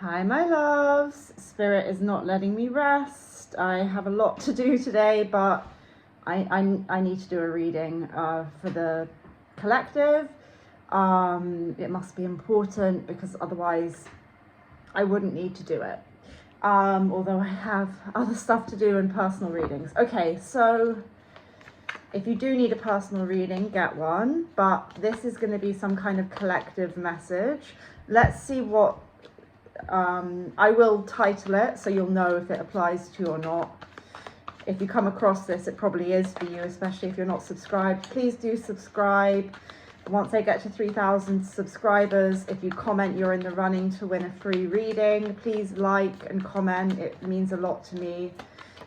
Hi, my loves. Spirit is not letting me rest. I have a lot to do today, but I need to do a reading for the collective. It must be important because otherwise I wouldn't need to do it. Although I have other stuff to do and personal readings. Okay, so if you do need a personal reading, get one, but this is going to be some kind of collective message. Let's see what I will title it so you'll know if it applies to you or not. If you come across this, it probably is for you, especially if you're not subscribed. Please do subscribe. Once I get to 3,000 subscribers, if you comment, you're in the running to win a free reading. Please like and comment. It means a lot to me.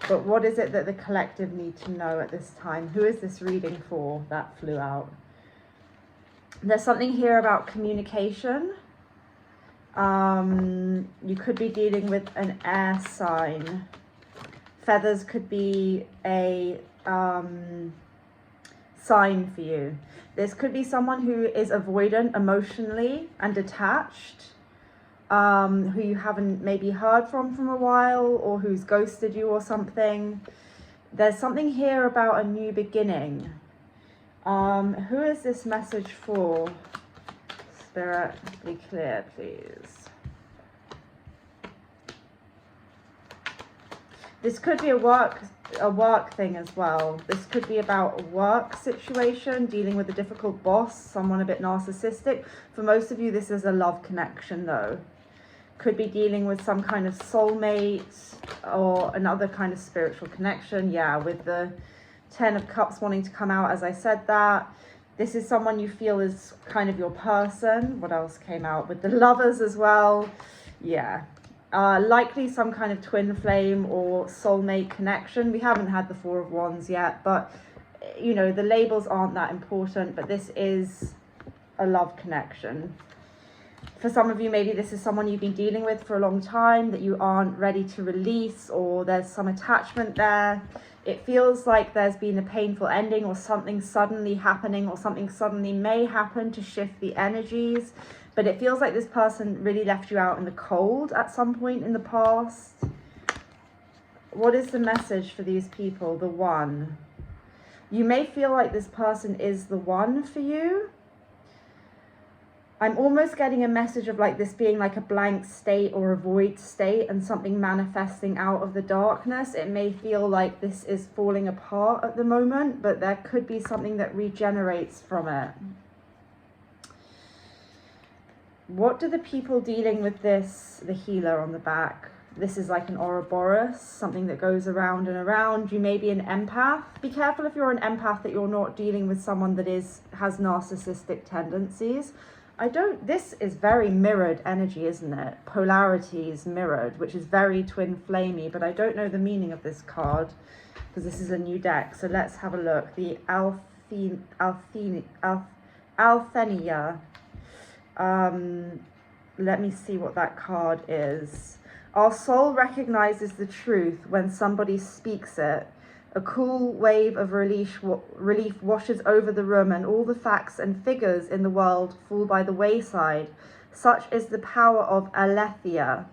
But what is it that the collective need to know at this time? Who is this reading for? That flew out. There's something here about communication. You could be dealing with an air sign. Feathers could be a sign for you. This could be someone who is avoidant emotionally and detached, who you haven't maybe heard from a while, or who's ghosted you or something. There's something here about a new beginning. Who is this message for? Spirit, be clear, please. This could be a work thing as well. This could be about a work situation, dealing with a difficult boss, someone a bit narcissistic. For most of you, this is a love connection though. Could be dealing with some kind of soulmate or another kind of spiritual connection. Yeah, with the 10 of Cups wanting to come out, as I said that. This is someone you feel is kind of your person. What else came out? With the Lovers as well. Yeah. Likely some kind of twin flame or soulmate connection. We haven't had the Four of Wands yet, but you know, the labels aren't that important, but this is a love connection. For some of you, maybe this is someone you've been dealing with for a long time that you aren't ready to release, or there's some attachment there. It feels like there's been a painful ending, or something suddenly happening, or something suddenly may happen to shift the energies. But it feels like this person really left you out in the cold at some point in the past. What is the message for these people? The One. You may feel like this person is the one for you. I'm almost getting a message of like this being like a blank state or a void state and something manifesting out of the darkness. It may feel like this is falling apart at the moment, but there could be something that regenerates from it. What do the people dealing with this, the Healer on the back? This is like an Ouroboros, something that goes around and around. You may be an empath. Be careful if you're an empath that you're not dealing with someone that has narcissistic tendencies. This is very mirrored energy, isn't it? Polarity is mirrored, which is very twin flamey, but I don't know the meaning of this card because this is a new deck. So let's have a look. The Althenia. Let me see what that card is. Our soul recognizes the truth when somebody speaks it. A cool wave of relief washes over the room, and all the facts and figures in the world fall by the wayside. Such is the power of Aletheia.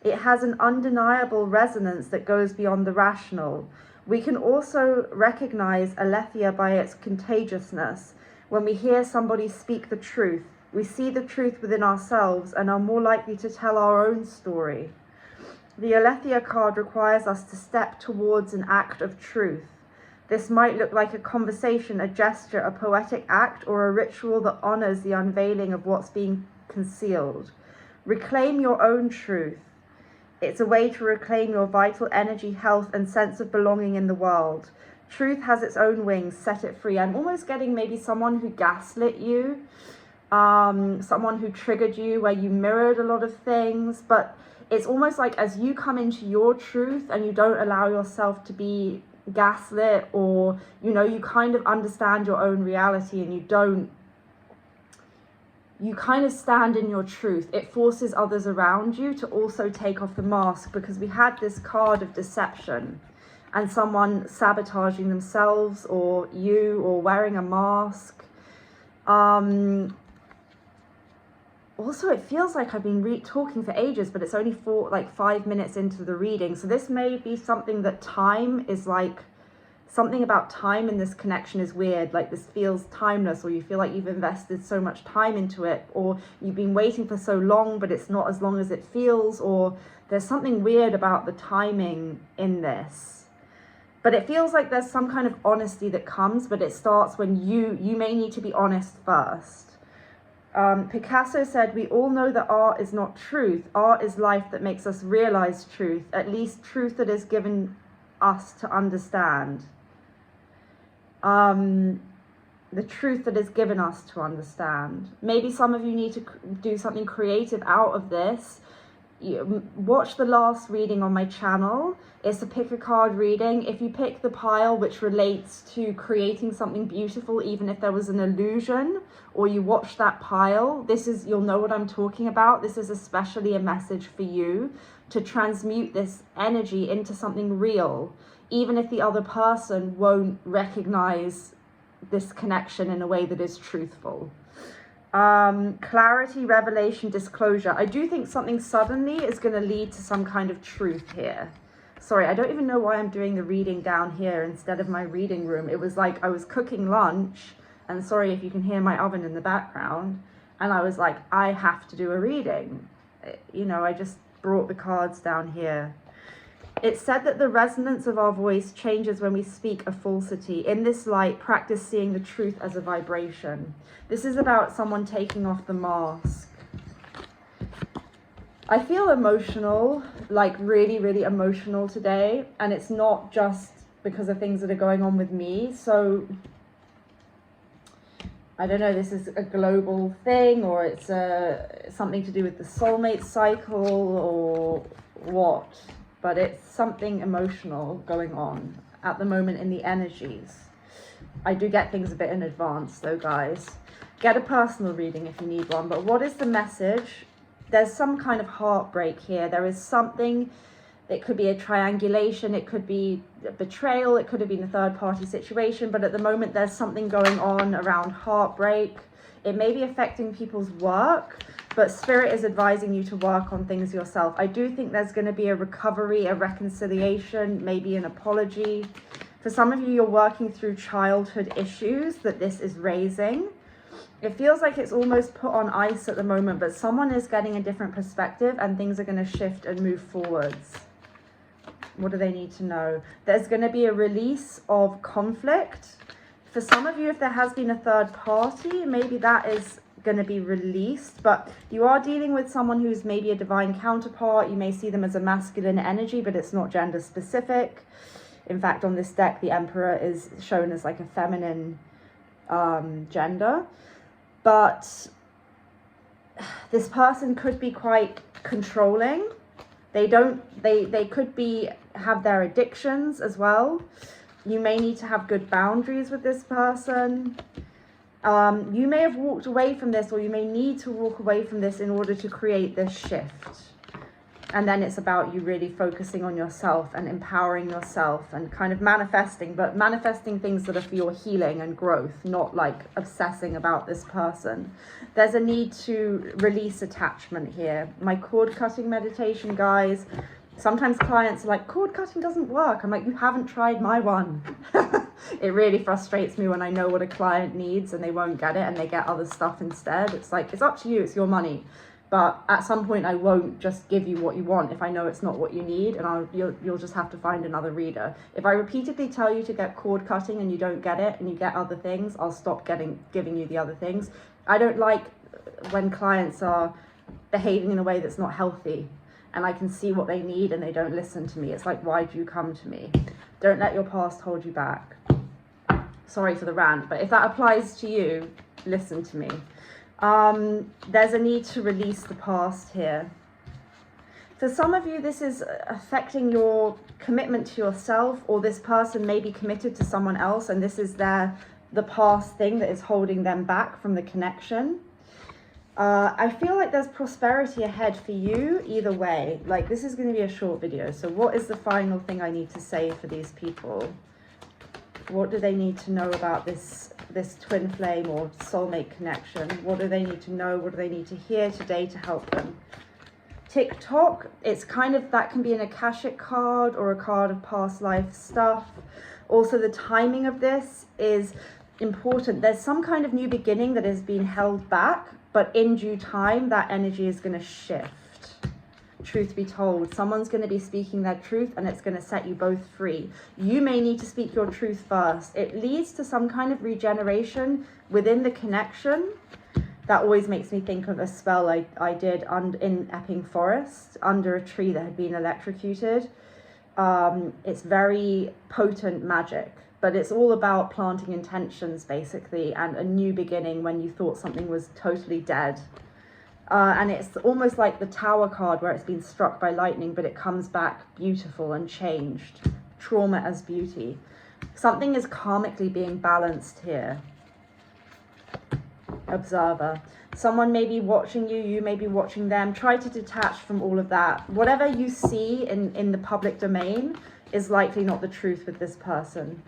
It has an undeniable resonance that goes beyond the rational. We can also recognize Aletheia by its contagiousness. When we hear somebody speak the truth, we see the truth within ourselves and are more likely to tell our own story. The Aletheia card requires us to step towards an act of truth. This might look like a conversation, a gesture, a poetic act, or a ritual that honors the unveiling of what's being concealed. Reclaim your own truth. It's a way to reclaim your vital energy, health, and sense of belonging in the world. Truth has its own wings. Set it free. I'm almost getting maybe someone who gaslit you, someone who triggered you, where you mirrored a lot of things, but it's almost like as you come into your truth and you don't allow yourself to be gaslit, or, you know, you kind of understand your own reality and you kind of stand in your truth. It forces others around you to also take off the mask, because we had this card of deception and someone sabotaging themselves or you, or wearing a mask. also it feels like I've been talking for ages, but it's only 5 minutes into the reading. So this may be something that time is like, something about time in this connection is weird. Like this feels timeless, or you feel like you've invested so much time into it, or you've been waiting for so long, but it's not as long as it feels, or there's something weird about the timing in this. But it feels like there's some kind of honesty that comes, but it starts when you may need to be honest first. Picasso said, we all know that art is not truth. Art is life that makes us realize truth, at least truth that is given us to understand. The truth that is given us to understand. Maybe some of you need to do something creative out of this. Watch the last reading on my channel. It's a pick a card reading. If you pick the pile which relates to creating something beautiful, even if there was an illusion, or you watch that pile, you'll know what I'm talking about. This is especially a message for you to transmute this energy into something real, even if the other person won't recognize this connection in a way that is truthful. Clarity, revelation, disclosure. I do think something suddenly is going to lead to some kind of truth here. Sorry, I don't even know why I'm doing the reading down here instead of my reading room. It was like I was cooking lunch, and sorry if you can hear my oven in the background, and I was like, I have to do a reading. You know, I just brought the cards down here. It's said that the resonance of our voice changes when we speak a falsity. In this light, practice seeing the truth as a vibration. This is about someone taking off the mask. I feel emotional, like really, really emotional today. And it's not just because of things that are going on with me. So, I don't know, this is a global thing, or it's something to do with the soulmate cycle, or what. But it's something emotional going on at the moment in the energies. I do get things a bit in advance though, guys. Get a personal reading if you need one. But what is the message? There's some kind of heartbreak here. There is something, it could be a triangulation, it could be a betrayal, it could have been a third party situation, but at the moment there's something going on around heartbreak. It may be affecting people's work, but Spirit is advising you to work on things yourself. I do think there's going to be a recovery, a reconciliation, maybe an apology. For some of you, you're working through childhood issues that this is raising. It feels like it's almost put on ice at the moment, but someone is getting a different perspective and things are going to shift and move forwards. What do they need to know? There's going to be a release of conflict. For some of you, if there has been a third party, maybe that is going to be released, but you are dealing with someone who's maybe a divine counterpart. You may see them as a masculine energy, but it's not gender specific. In fact, on this deck, the Emperor is shown as like a feminine gender. But this person could be quite controlling. They could have their addictions as well. You may need to have good boundaries with this person. You may have walked away from this, or you may need to walk away from this in order to create this shift. And then it's about you really focusing on yourself and empowering yourself and kind of manifesting, but manifesting things that are for your healing and growth, not like obsessing about this person. There's a need to release attachment here. My cord cutting meditation, guys. Sometimes clients are like, cord cutting doesn't work. I'm like, you haven't tried my one. It really frustrates me when I know what a client needs and they won't get it and they get other stuff instead. It's like, it's up to you, it's your money. But at some point I won't just give you what you want if I know it's not what you need, and you'll just have to find another reader. If I repeatedly tell you to get cord cutting and you don't get it and you get other things, I'll stop giving you the other things. I don't like when clients are behaving in a way that's not healthy and I can see what they need and they don't listen to me. It's like, why do you come to me? Don't let your past hold you back. Sorry for the rant, but if that applies to you, listen to me. There's a need to release the past here. For some of you, this is affecting your commitment to yourself, or this person may be committed to someone else and this is the past thing that is holding them back from the connection. I feel like there's prosperity ahead for you either way. Like, this is going to be a short video. So what is the final thing I need to say for these people? What do they need to know about this twin flame or soulmate connection? What do they need to know? What do they need to hear today to help them? TikTok, it's kind of, that can be an Akashic card or a card of past life stuff. Also, the timing of this is important. There's some kind of new beginning that has been held back, but in due time, that energy is going to shift. Truth be told, someone's going to be speaking their truth and it's going to set you both free. You may need to speak your truth first. It leads to some kind of regeneration within the connection. That always makes me think of a spell I did in Epping Forest under a tree that had been electrocuted. It's very potent magic, but it's all about planting intentions basically and a new beginning when you thought something was totally dead. And it's almost like the Tower card where it's been struck by lightning, but it comes back beautiful and changed. Trauma as beauty. Something is karmically being balanced here. Observer. Someone may be watching you, you may be watching them. Try to detach from all of that. Whatever you see in the public domain is likely not the truth with this person.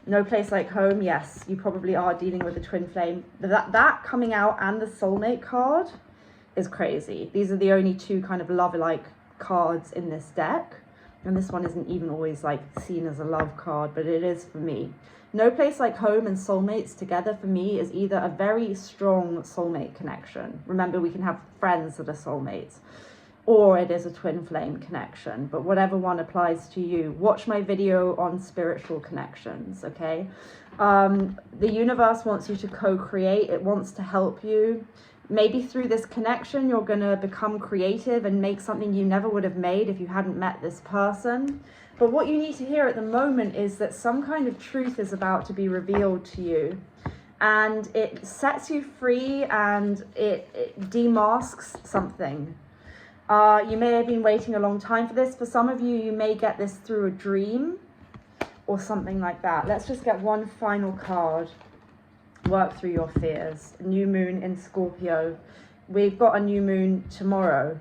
No place like home, yes, you probably are dealing with a twin flame. That coming out and the soulmate card is crazy. These are the only two kind of love-alike cards in this deck. And this one isn't even always like seen as a love card, but it is for me. No place like home and soulmates together for me is either a very strong soulmate connection. Remember, we can have friends that are soulmates, or it is a twin flame connection, but whatever one applies to you. Watch my video on spiritual connections, okay? The universe wants you to co-create. It wants to help you. Maybe through this connection, you're going to become creative and make something you never would have made if you hadn't met this person. But what you need to hear at the moment is that some kind of truth is about to be revealed to you. And it sets you free and it demasks something. You may have been waiting a long time for this. For some of you, you may get this through a dream or something like that. Let's just get one final card. Work through your fears. New moon in Scorpio. We've got a new moon tomorrow.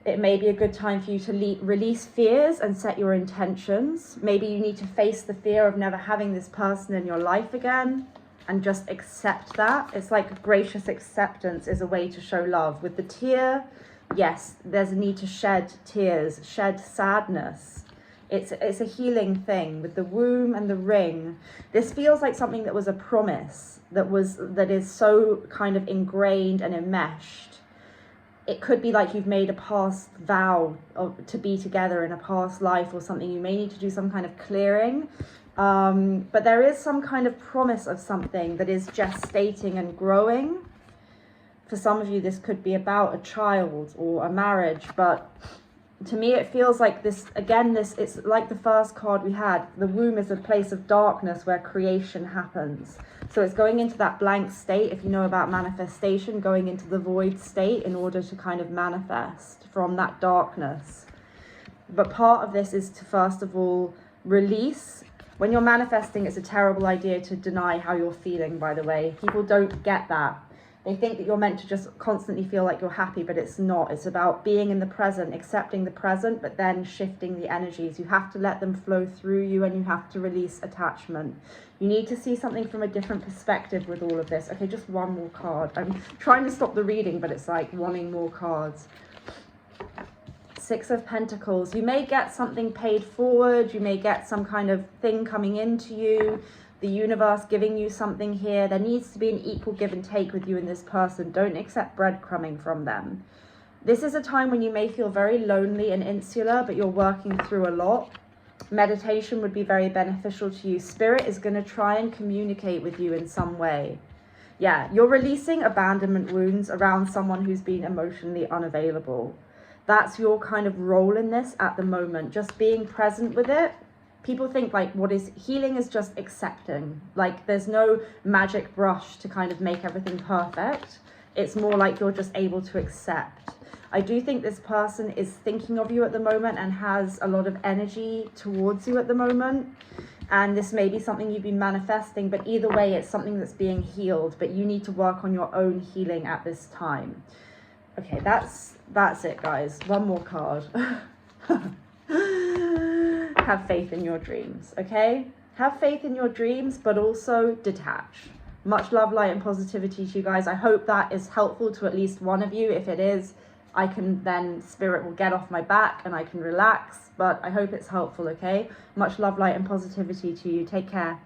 It may be a good time for you to release fears and set your intentions. Maybe you need to face the fear of never having this person in your life again and just accept that. It's like gracious acceptance is a way to show love. With the tear, yes, there's a need to shed tears, shed sadness. It's a healing thing. With the womb and the ring, this feels like something that was a promise that is so kind of ingrained and enmeshed. It could be like you've made a past vow to be together in a past life or something. You may need to do some kind of clearing. But there is some kind of promise of something that is gestating and growing. For some of you, this could be about a child or a marriage, but to me, it feels like this, again, it's like the first card we had. The womb is a place of darkness where creation happens. So it's going into that blank state, if you know about manifestation, going into the void state in order to kind of manifest from that darkness. But part of this is to, first of all, release. When you're manifesting, it's a terrible idea to deny how you're feeling, by the way. People don't get that. They think that you're meant to just constantly feel like you're happy, but it's not. It's about being in the present, accepting the present, but then shifting the energies. You have to let them flow through you and you have to release attachment. You need to see something from a different perspective with all of this. Okay, just one more card. I'm trying to stop the reading, but it's like wanting more cards. Six of Pentacles. You may get something paid forward. You may get some kind of thing coming into you. The universe giving you something here. There needs to be an equal give and take with you and this person. Don't accept breadcrumbing from them. This is a time when you may feel very lonely and insular, but you're working through a lot. Meditation would be very beneficial to you. Spirit is going to try and communicate with you in some way. Yeah, you're releasing abandonment wounds around someone who's been emotionally unavailable. That's your kind of role in this at the moment. Just being present with it. People think like what is healing is just accepting. Like there's no magic brush to kind of make everything perfect. It's more like you're just able to accept. I do think this person is thinking of you at the moment and has a lot of energy towards you at the moment. And this may be something you've been manifesting, but either way, it's something that's being healed, but you need to work on your own healing at this time. Okay, that's it, guys. One more card. Have faith in your dreams, okay? have faith in your dreams, but also detach. Much love, light, and positivity to you guys. I hope that is helpful to at least one of you. If it is, I can then, spirit will get off my back and I can relax. But I hope it's helpful, okay? Much love, light, and positivity to you. Take care.